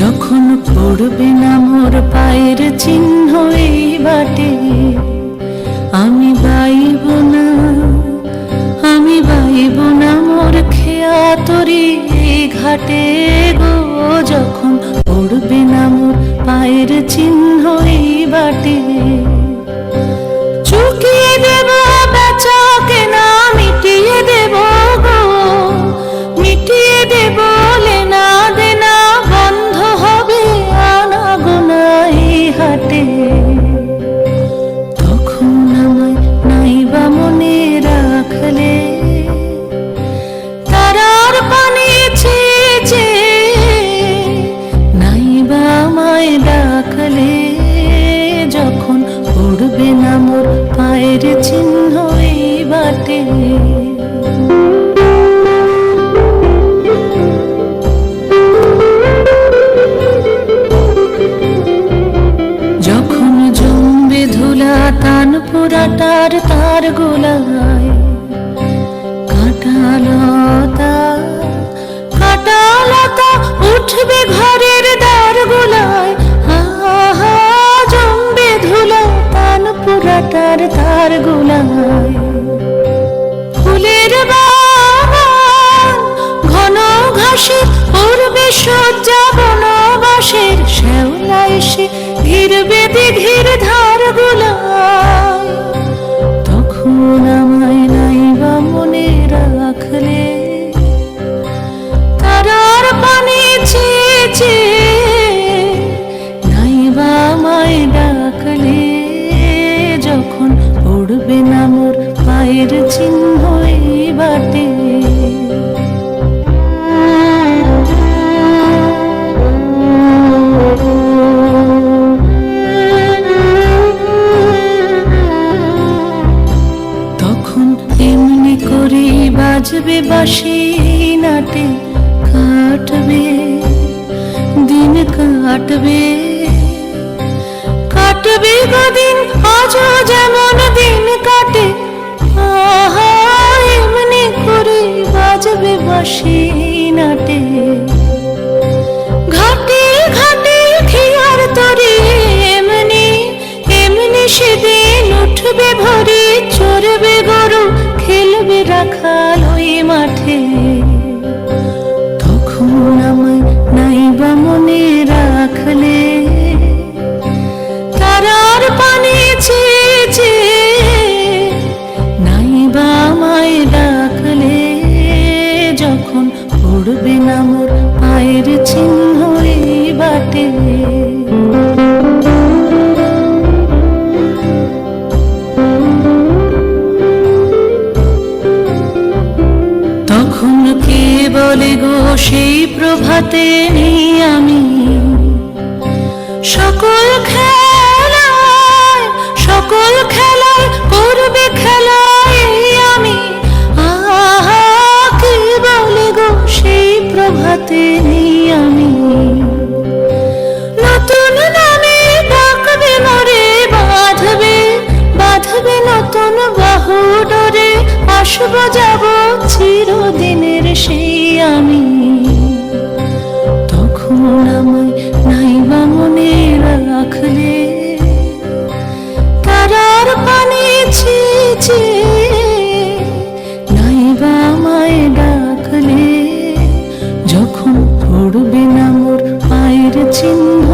যখন পড়বে না মোর পায়ের চিহ্ন এই বাটে, আমি বাইব না, আমি বাইব না মোর খেয়া তরি এই ঘাটে গো। যখন পড়বে না মোর পায়ের চিহ্ন এই বাটে, চুকিয়ে দেব বেচা কেনা, মিটিয়ে দেব গো, মিটিয়ে দেব লেনা দেনা, বন্ধ হবে আনা গোনা এই হাটে। তখন আমায় নাইবা মনে রাখলে, তারার পানে চেয়ে চেয়ে নাইবা আমায় ডাকলে, যখন পড়বে না মোর পায়ের চিহ্ন এই বাটে। যখন জমবে ধুলা তান পোড়াটার তার গোলায়, কাঁটালতা কাঁটালতা উঠবে ঘরের দ্বার গোলায়, আহা জমবে ধুলা তান পোড়াটার তার গোলায়। ফুলের বাগান ঘন ঘাসে উড়বে সজ্জা বনবাসের, শ্যাওলা এসে ঘিরবে দিঘির ধার গোলায়। তখন আমায় নাইবা মনে রাখলে, তারার পানে চেয়ে চেয়ে নাইবা আমায় ডাকলে, যখন পড়বে না মোর পায়ের চিহ্ন এই বাটে। তখন এমনি করে বাজবে বাঁশি নাটে, কাটবে দিন কাটবে, কাটবে গদিন আজও যেমন দিন কাটে, আহা এমনি করে বাজবে বাঁশি নাটে। ঘাটে ঘাটে খেয়ার তরি এমনি এমনি সেদিন উঠবে ভরে, চড়বে গরু খেলবে রাখাল ওই মাঠে। তখন আমায় নাইবা মনে রাখলে, তারার পানে চেয়ে চেয়ে নাইবা আমায় ডাকলে, যখন পড়বে না মোর পায়ের চিহ্ন এই বাটে। তখন কে বলে গো সেই প্রভাতে নেই আমি, সকল খেলায় সকল খেলায় করবে খেলায় আমি, আহা কে বলে গো সেই প্রভাতে নেই আমি। নতুন নামে ডাকবে মোরে, বাঁধবে বাঁধবে নতুন বাহু ডোরে, আসব যাব চিরদিনের সেই আমি। তখন আমায় নাইবা মনে রাখলে, তারার পানে চেয়ে চেয়ে নাইবা আমায় ডাকলে, যখন পড়বে না মোর পায়ের চিহ্ন